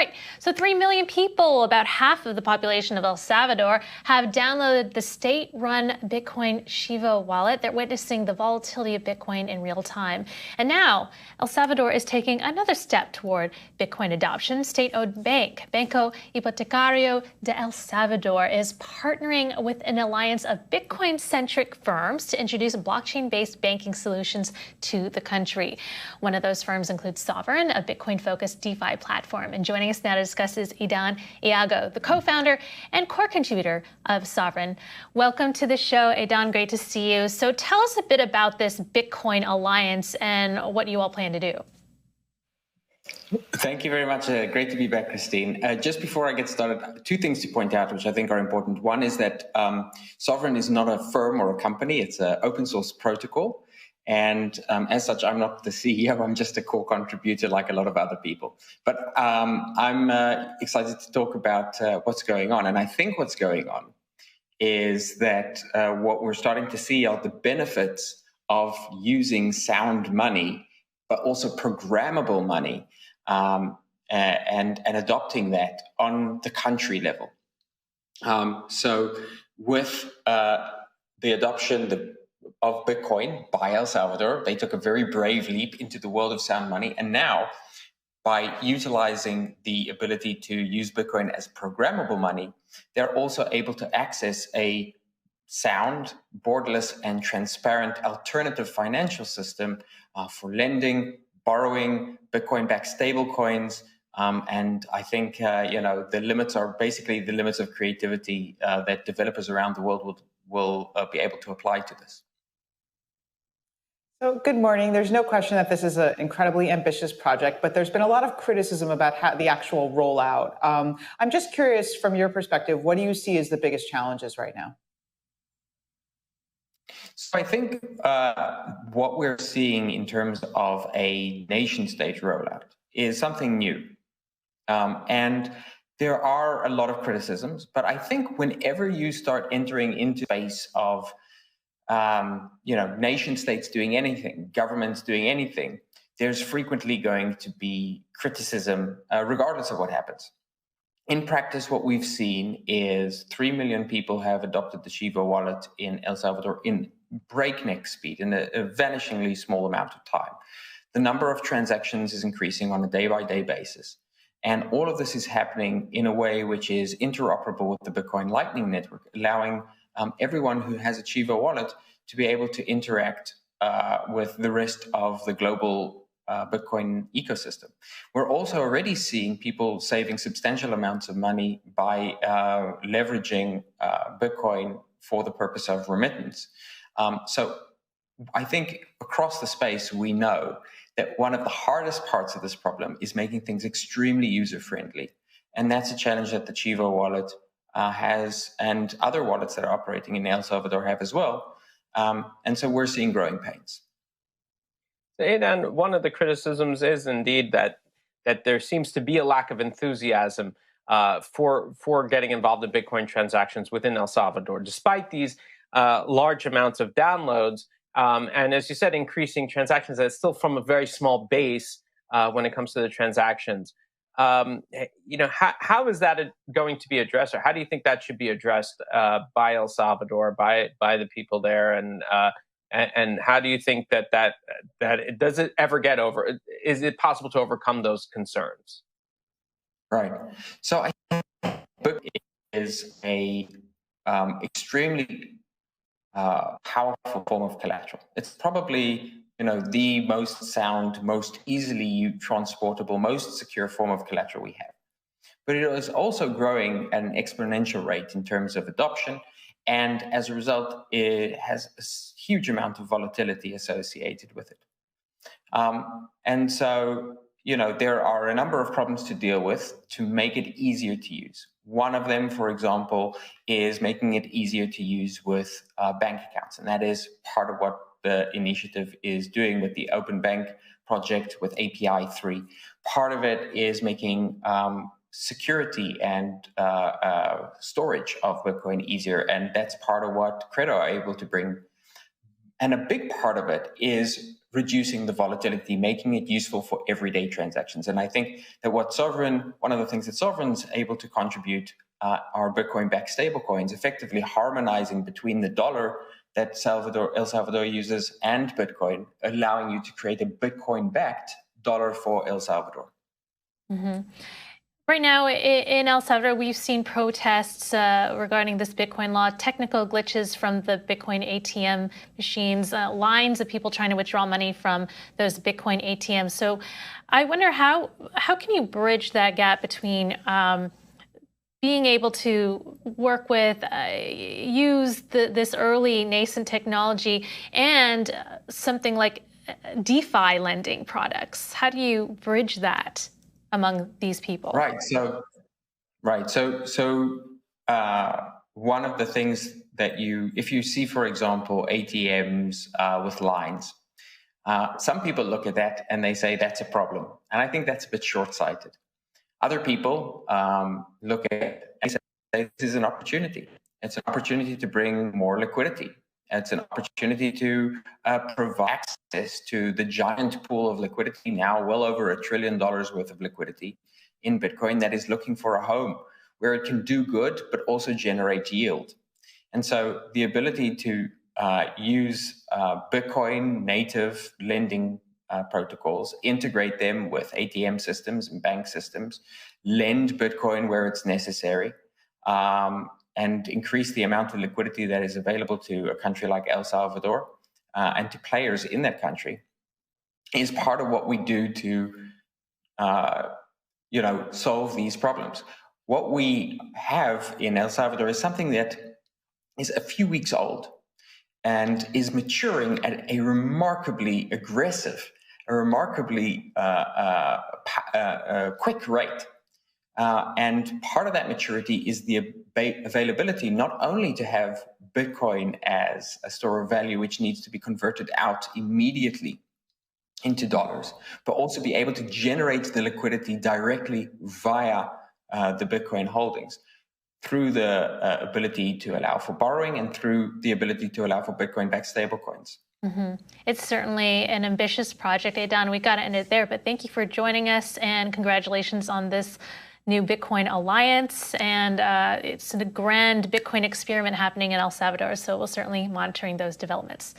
right. So 3 million people, about half of the population of El Salvador, have downloaded the state-run Bitcoin Shiva wallet. They're witnessing the volatility of Bitcoin in real time. And now El Salvador is taking another step toward Bitcoin adoption. State-owned bank, Banco Hipotecario de El Salvador, is partnering with an alliance of Bitcoin-centric firms to introduce blockchain-based banking solutions to the country. One of those firms includes Sovereign, a Bitcoin-focused DeFi platform. And joining us now to discuss is Idan Iago, the co-founder and core contributor of Sovereign. Welcome to the show, Idan. Great to see you. So tell us a bit about this Bitcoin alliance and what you all plan to do. Thank you very much. Great to be back, Christine. Just before I get started, two things to point out, which I think are important. One is that Sovereign is not a firm or a company. It's an open source protocol. And as such, I'm not the CEO. I'm just a core contributor like a lot of other people. But I'm excited to talk about what's going on. And I think what's going on is that what we're starting to see are the benefits of using sound money, but also programmable money, and adopting that on the country level. So with the adoption of Bitcoin by El Salvador, they took a very brave leap into the world of sound money. And now, by utilizing the ability to use Bitcoin as programmable money, they're also able to access a sound, borderless, and transparent alternative financial system for lending, borrowing, Bitcoin-backed stablecoins. And I think, the limits are basically the limits of creativity that developers around the world will be able to apply to this. So good morning. There's no question that this is an incredibly ambitious project, but there's been a lot of criticism about the actual rollout. I'm just curious, from your perspective, what do you see as the biggest challenges right now? So I think what we're seeing in terms of a nation-state rollout is something new. And there are a lot of criticisms, but I think whenever you start entering into space of nation states doing anything, governments doing anything, there's frequently going to be criticism, regardless of what happens. In practice, what we've seen is 3 million people have adopted the Shiva wallet in El Salvador in breakneck speed, in a vanishingly small amount of time. The number of transactions is increasing on a day-by-day basis. And all of this is happening in a way which is interoperable with the Bitcoin Lightning Network, allowing everyone who has a Shiva wallet to be able to interact with the rest of the global Bitcoin ecosystem. We're also already seeing people saving substantial amounts of money by leveraging Bitcoin for the purpose of remittance. So I think across the space, we know that one of the hardest parts of this problem is making things extremely user-friendly. And that's a challenge that the Shiva wallet has, and other wallets that are operating in El Salvador have as well. And so we're seeing growing pains. And one of the criticisms is indeed that there seems to be a lack of enthusiasm for getting involved in Bitcoin transactions within El Salvador, despite these large amounts of downloads. And as you said, increasing transactions, that's still from a very small base when it comes to the transactions. How is that going to be addressed, or how do you think that should be addressed by El Salvador, by the people there, and how do you think that it does it ever get over? Is it possible to overcome those concerns? Right. So I think Bitcoin is a extremely powerful form of collateral. It's probably the most sound, most easily transportable, most secure form of collateral we have. But it is also growing at an exponential rate in terms of adoption, and as a result, it has a huge amount of volatility associated with it. And so, there are a number of problems to deal with to make it easier to use. One of them, for example, is making it easier to use with bank accounts. And that is part of what the initiative is doing with the Open Bank project with API 3. Part of it is making security and storage of Bitcoin easier. And that's part of what Credo are able to bring. And a big part of it is reducing the volatility, making it useful for everyday transactions. And I think that one of the things that Sovereign's able to contribute are Bitcoin-backed stablecoins, effectively harmonizing between the dollar that El Salvador uses and Bitcoin, allowing you to create a Bitcoin-backed dollar for El Salvador. Mm-hmm. Right now in El Salvador, we've seen protests regarding this Bitcoin law, technical glitches from the Bitcoin ATM machines, lines of people trying to withdraw money from those Bitcoin ATMs. So I wonder how can you bridge that gap between being able to work with, use this early nascent technology and something like DeFi lending products? How do you bridge that among these people? Right. So one of the things that if you see, for example, ATMs with lines, some people look at that and they say that's a problem. And I think that's a bit short-sighted. Other people look at it and say this is an opportunity. It's an opportunity to bring more liquidity. It's an opportunity to provide access to the giant pool of liquidity, now well over $1 trillion worth of liquidity in Bitcoin, that is looking for a home where it can do good, but also generate yield. And so the ability to use Bitcoin native lending protocols, integrate them with ATM systems and bank systems, lend Bitcoin where it's necessary, and increase the amount of liquidity that is available to a country like El Salvador and to players in that country is part of what we do to solve these problems. What we have in El Salvador is something that is a few weeks old and is maturing at a remarkably aggressive, a remarkably quick rate. And part of that maturity is the availability not only to have Bitcoin as a store of value, which needs to be converted out immediately into dollars, but also be able to generate the liquidity directly via the Bitcoin holdings through the ability to allow for borrowing and through the ability to allow for Bitcoin-backed stablecoins. Mm-hmm. It's certainly an ambitious project, Aidan. We got to end it there, but thank you for joining us and congratulations on this new Bitcoin alliance. And it's a grand Bitcoin experiment happening in El Salvador, so we'll certainly be monitoring those developments.